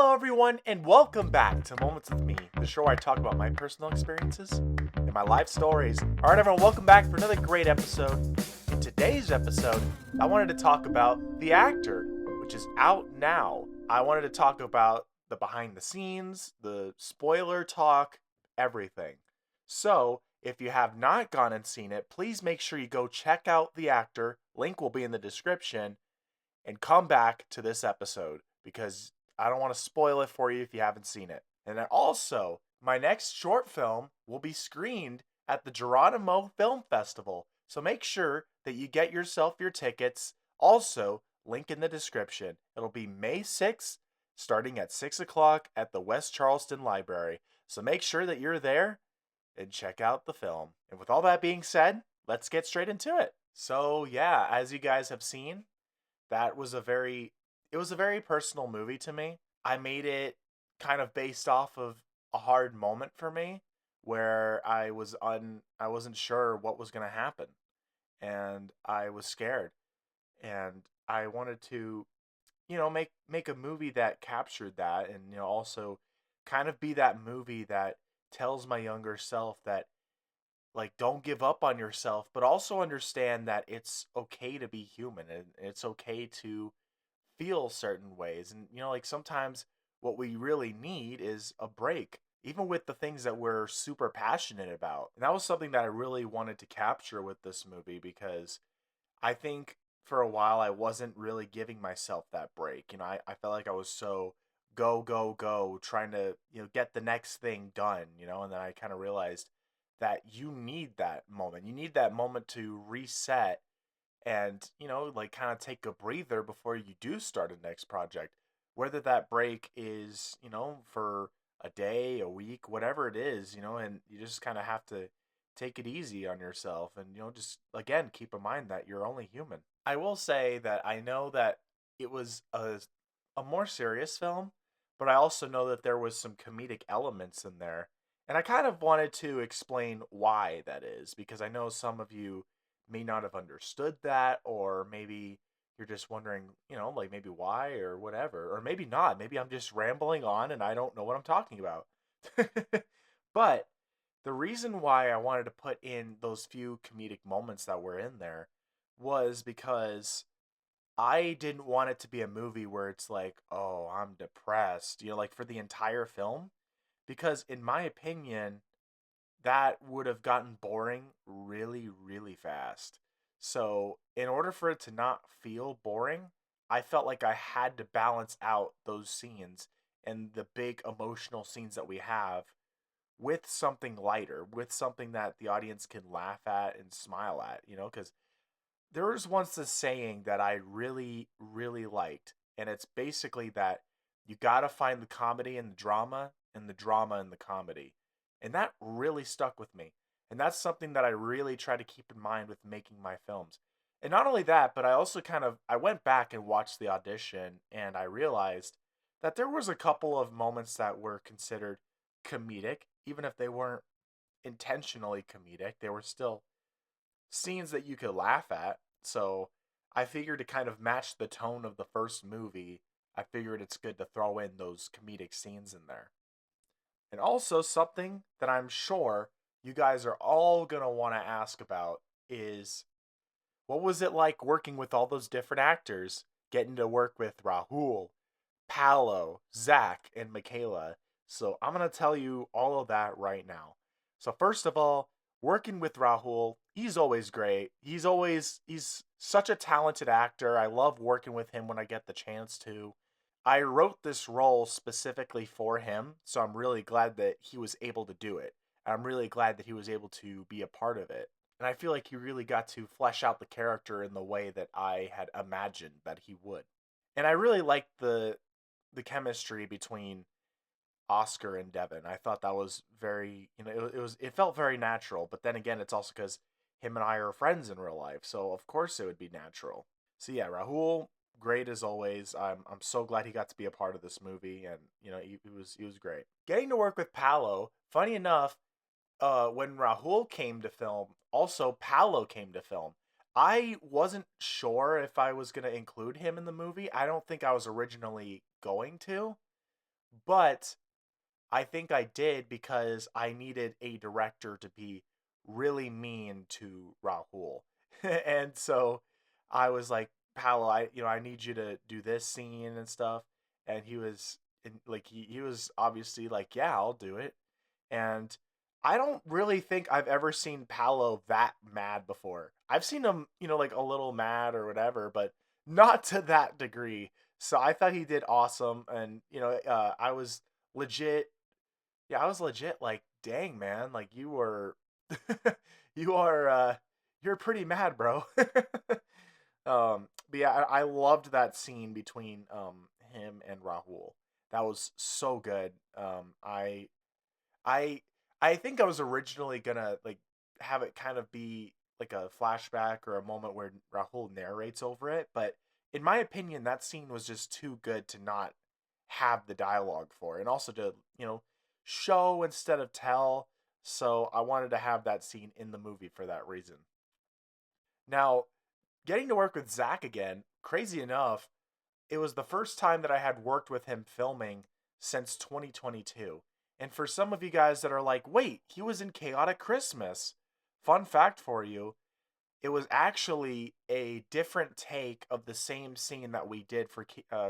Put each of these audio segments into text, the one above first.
Hello, everyone, and welcome back to Moments with Me, the show where I talk about my personal experiences and my life stories. All right, everyone, welcome back for another great episode. In today's episode, I wanted to talk about The Actor, which is out now. I wanted to talk about the behind the scenes, the spoiler talk, everything. So, if you have not gone and seen it, please make sure you go check out The Actor. Link will be in the description and come back to this episode because I don't want to spoil it for you if you haven't seen it. And then also, my next short film will be screened at the Geronimo Film Festival. So make sure that you get yourself your tickets. Also, link in the description. It'll be May 6th, starting at 6 o'clock at the West Charleston Library. So make sure that you're there and check out the film. And with all that being said, let's get straight into it. So, yeah, as you guys have seen, that was a very it was a very personal movie to me. I made it kind of based off of a hard moment for me where I wasn't sure what was going to happen and I was scared and I wanted to make a movie that captured that and also kind of be that movie that tells my younger self that like don't give up on yourself but also understand that it's okay to be human and it's okay to feel certain ways. And like sometimes what we really need is a break, even with the things that we're super passionate about. And that was something that I really wanted to capture with this movie because I think for a while I wasn't really giving myself that break. I felt like I was so go, go, go, trying to, get the next thing done, and then I kind of realized that you need that moment. You need that moment to reset and like kind of take a breather before you do start a next project, whether that break is for a day, a week, whatever it is, and you just kind of have to take it easy on yourself and just again keep in mind that you're only human. I will say that I know that it was a more serious film, but I also know that there was some comedic elements in there, and I kind of wanted to explain why that is because I know some of you may not have understood that, or maybe you're just wondering, like maybe why or whatever, or maybe not. Maybe I'm just rambling on and I don't know what I'm talking about. But the reason why I wanted to put in those few comedic moments that were in there was because I didn't want it to be a movie where it's like, oh, I'm depressed, like for the entire film. Because in my opinion, that would have gotten boring really, really fast. So, in order for it to not feel boring, I felt like I had to balance out those scenes and the big emotional scenes that we have with something lighter, with something that the audience can laugh at and smile at, because there was once this saying that I really, really liked, and it's basically that you gotta find the comedy in the drama and the drama in the comedy. And that really stuck with me. And that's something that I really try to keep in mind with making my films. And not only that, but I also I went back and watched the audition and I realized that there was a couple of moments that were considered comedic, even if they weren't intentionally comedic. They were still scenes that you could laugh at. So I figured to kind of match the tone of the first movie, I figured it's good to throw in those comedic scenes in there. And also, something that I'm sure you guys are all going to want to ask about is what was it like working with all those different actors, getting to work with Rahul, Paolo, Zach, and Michaela? So I'm going to tell you all of that right now. So, first of all, working with Rahul, he's always great. He's such a talented actor. I love working with him when I get the chance to. I wrote this role specifically for him, so I'm really glad that he was able to do it. I'm really glad that he was able to be a part of it. And I feel like he really got to flesh out the character in the way that I had imagined that he would. And I really liked the chemistry between Oscar and Devin. I thought that was very, it felt very natural, but then again, it's also cuz him and I are friends in real life, so of course it would be natural. So yeah, Rahul, great as always. I'm so glad he got to be a part of this movie, and he was great. Getting to work with Paolo, funny enough, when Rahul came to film, also Paolo came to film. I wasn't sure if I was gonna include him in the movie. I don't think I was originally going to, But I think I did because I needed a director to be really mean to Rahul. And so I was like, Paolo, I need you to do this scene and stuff. And he was like, he was obviously like, yeah, I'll do it. And I don't really think I've ever seen Paolo that mad before. I've seen him, like a little mad or whatever, but not to that degree. So I thought he did awesome. And, I was legit yeah, I was legit like, dang man, like you were you are you're pretty mad, bro. But yeah, I loved that scene between him and Rahul. That was so good. I I think I was originally gonna like have it kind of be like a flashback or a moment where Rahul narrates over it, but in my opinion, that scene was just too good to not have the dialogue for, and also to show instead of tell. So I wanted to have that scene in the movie for that reason. Now, getting to work with Zach again, crazy enough, it was the first time that I had worked with him filming since 2022. And for some of you guys that are like, wait, he was in Chaotic Christmas. Fun fact for you, it was actually a different take of the same scene that we did for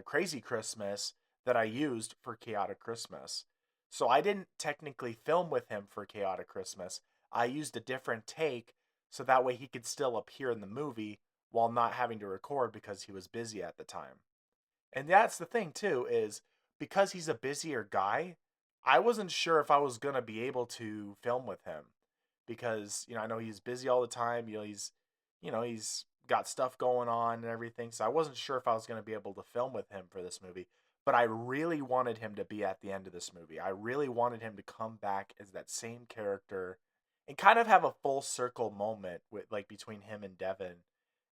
Crazy Christmas that I used for Chaotic Christmas. So I didn't technically film with him for Chaotic Christmas. I used a different take so that way he could still appear in the movie while not having to record because he was busy at the time. And that's the thing too is because he's a busier guy, I wasn't sure if I was going to be able to film with him because, I know he's busy all the time, he's got stuff going on and everything. So I wasn't sure if I was going to be able to film with him for this movie, but I really wanted him to be at the end of this movie. I really wanted him to come back as that same character and kind of have a full circle moment with like between him and Devin,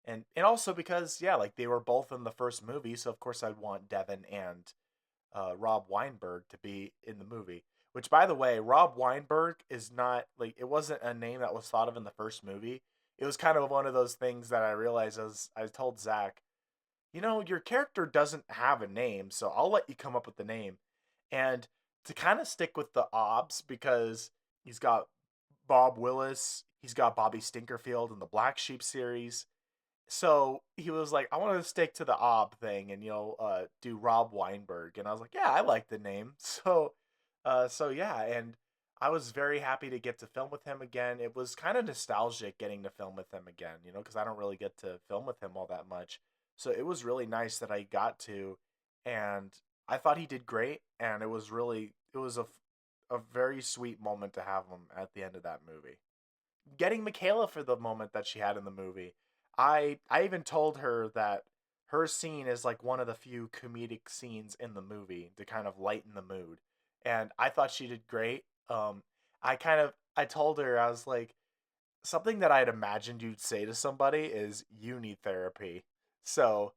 and also because yeah, like they were both in the first movie, so of course I'd want Devin and Rob Weinberg to be in the movie. Which, by the way, Rob Weinberg is not like it wasn't a name that was thought of in the first movie. It was kind of one of those things that I realized as I told Zach, your character doesn't have a name, so I'll let you come up with the name. And to kind of stick with the obs because he's got Bob Willis, he's got Bobby Stinkerfield in the Black Sheep series, so he was like, I want to stick to the ob thing and do Rob Weinberg, and I was like, yeah, I like the name. So yeah, and I was very happy to get to film with him again. It was kind of nostalgic getting to film with him again, because I don't really get to film with him all that much. So it was really nice that I got to, and I thought he did great, and it was a very sweet moment to have him at the end of that movie. Getting Michaela for the moment that she had in the movie. I even told her that her scene is like one of the few comedic scenes in the movie to kind of lighten the mood. And I thought she did great. I told her I was like something that I'd imagined you'd say to somebody is you need therapy. So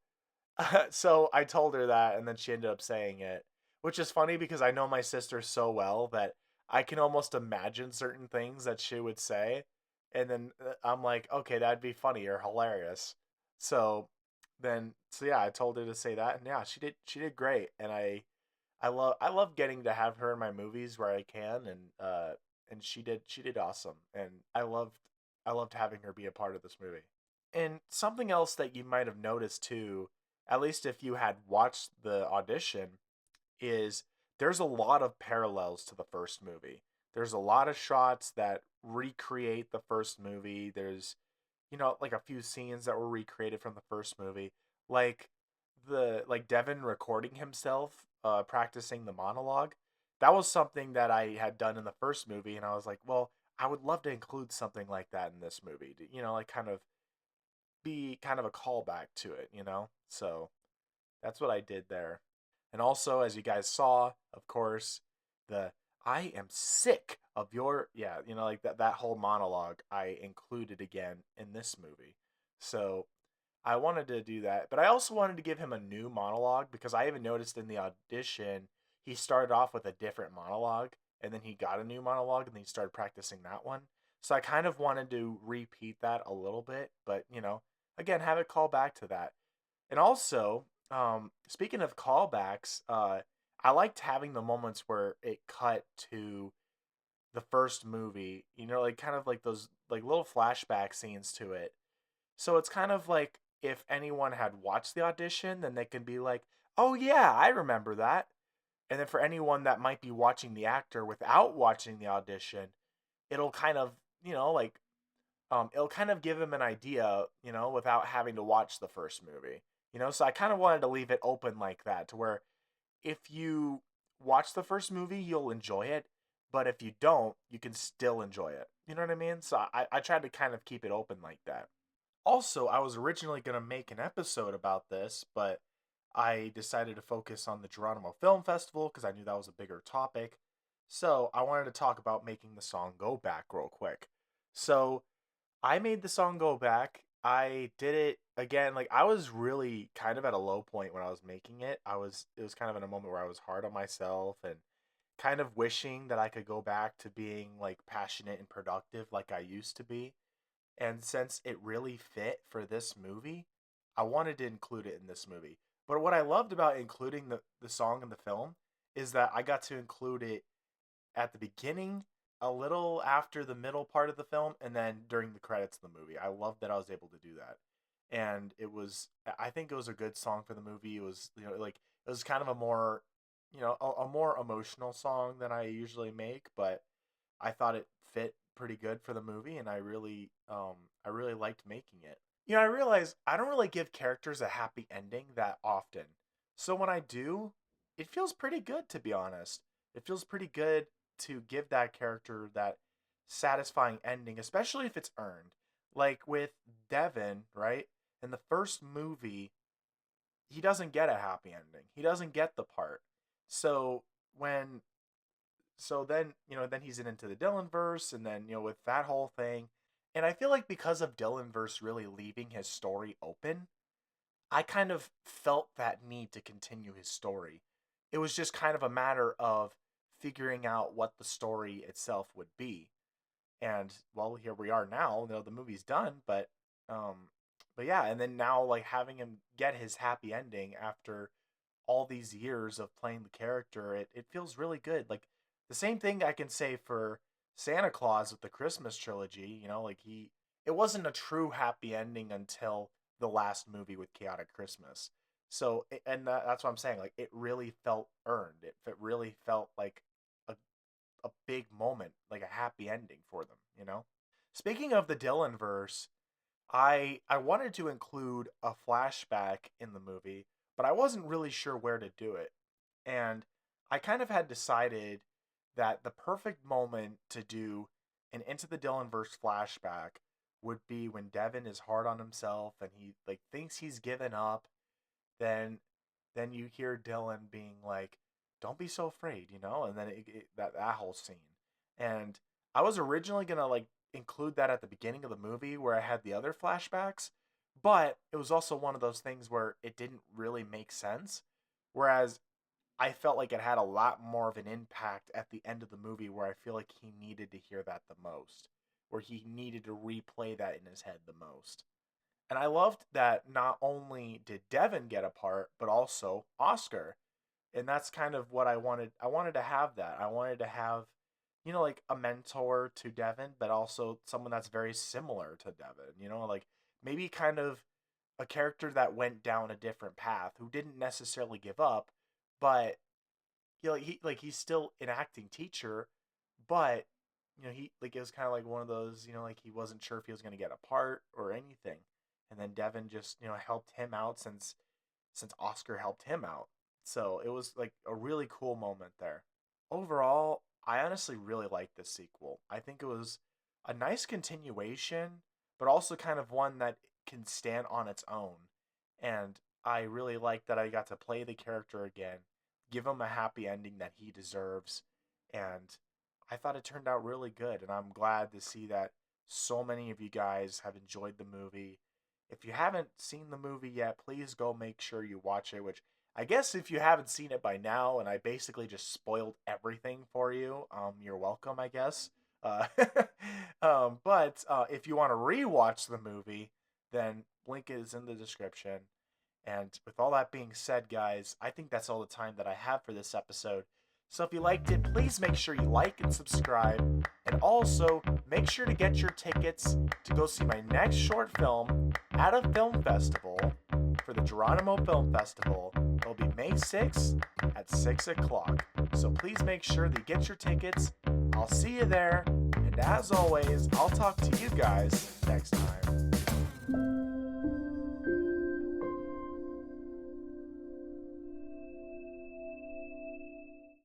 so I told her that, and then she ended up saying it, which is funny because I know my sister so well that I can almost imagine certain things that she would say, and then I'm like, okay, that'd be funny or hilarious. So yeah, I told her to say that, and yeah, she did great, and I love getting to have her in my movies where I can, and she did awesome, and I loved having her be a part of this movie. And something else that you might have noticed too, at least if you had watched the audition, is there's a lot of parallels to the first movie. There's a lot of shots that recreate the first movie. There's, like a few scenes that were recreated from the first movie. Like like Devin recording himself practicing the monologue. That was something that I had done in the first movie, and I was like, well, I would love to include something like that in this movie. Like kind of be kind of a callback to it. So that's what I did there. And also, as you guys saw, of course, the I am sick of your, yeah, like that whole monologue I included again in this movie. So I wanted to do that, but I also wanted to give him a new monologue because I even noticed in the audition he started off with a different monologue and then he got a new monologue and then he started practicing that one. So I kind of wanted to repeat that a little bit, but again, have it call back to that. And also, speaking of callbacks, I liked having the moments where it cut to the first movie, like kind of like those like little flashback scenes to it. So it's kind of like if anyone had watched the audition, then they can be like, "Oh yeah, I remember that." And then for anyone that might be watching the actor without watching the audition, it'll kind of, like it'll kind of give them an idea, without having to watch the first movie. So I kind of wanted to leave it open like that to where if you watch the first movie, you'll enjoy it, but if you don't, you can still enjoy it. You know what I mean? So I tried to kind of keep it open like that. Also, I was originally going to make an episode about this, but I decided to focus on the Geronimo Film Festival because I knew that was a bigger topic. So I wanted to talk about making the song Go Back real quick. So I made the song Go Back. I did it again. Like I was really kind of at a low point when I was making it. It was kind of in a moment where I was hard on myself and kind of wishing that I could go back to being like passionate and productive like I used to be. And since it really fit for this movie, I wanted to include it in this movie. But what I loved about including the song in the film is that I got to include it at the beginning, a little after the middle part of the film, and then during the credits of the movie. I love that I was able to do that. And I think it was a good song for the movie. It was, like, it was kind of a more, a more emotional song than I usually make, but I thought it fit pretty good for the movie, and I really liked making it. I realize I don't really give characters a happy ending that often. So when I do, it feels pretty good, to be honest. It feels pretty good to give that character that satisfying ending, especially if it's earned. Like with Devin, right? In the first movie, he doesn't get a happy ending. He doesn't get the part. So when then then he's into the Dylan verse, and then with that whole thing, and I feel like because of Dylan verse really leaving his story open, I kind of felt that need to continue his story. It was just kind of a matter of figuring out what the story itself would be. And well, here we are now. The movie's done, um but yeah, and then now like having him get his happy ending after all these years of playing the character, it feels really good. Like the same thing I can say for Santa Claus with the Christmas trilogy, like it wasn't a true happy ending until the last movie with Chaotic Christmas. So and that's what I'm saying, like it really felt earned. It really felt like a a big moment, like a happy ending for them. Speaking of the Dylan verse, I wanted to include a flashback in the movie, but I wasn't really sure where to do it. And I kind of had decided that the perfect moment to do an Into the Dylan verse flashback would be when Devin is hard on himself and he like thinks he's given up. Then you hear Dylan being like, "Don't be so afraid," and then that whole scene. And I was originally gonna like include that at the beginning of the movie where I had the other flashbacks, but it was also one of those things where it didn't really make sense. Whereas I felt like it had a lot more of an impact at the end of the movie where I feel like he needed to hear that the most, where he needed to replay that in his head the most. And I loved that not only did Devin get a part, but also Oscar. And that's kind of what I wanted. I wanted to have that. I wanted to have, like a mentor to Devin, but also someone that's very similar to Devin, like maybe kind of a character that went down a different path who didn't necessarily give up, but he's still an acting teacher, but he like it was kind of like one of those, like he wasn't sure if he was going to get a part or anything, and then Devin just helped him out since Oscar helped him out. So it was like a really cool moment there. Overall, I honestly really liked this sequel. I think it was a nice continuation, but also kind of one that can stand on its own. And I really like that I got to play the character again, give him a happy ending that he deserves, and I thought it turned out really good. And I'm glad to see that so many of you guys have enjoyed the movie. If you haven't seen the movie yet, please go make sure you watch it, which I guess if you haven't seen it by now, and I basically just spoiled everything for you, you're welcome, I guess. Uh, but if you want to rewatch the movie, then link is in the description. And with all that being said, guys, I think that's all the time that I have for this episode. So if you liked it, please make sure you like and subscribe. And also, make sure to get your tickets to go see my next short film at a film festival for the Geronimo Film Festival. It'll be May 6th at 6 o'clock. So please make sure that you get your tickets. I'll see you there. And as always, I'll talk to you guys next time.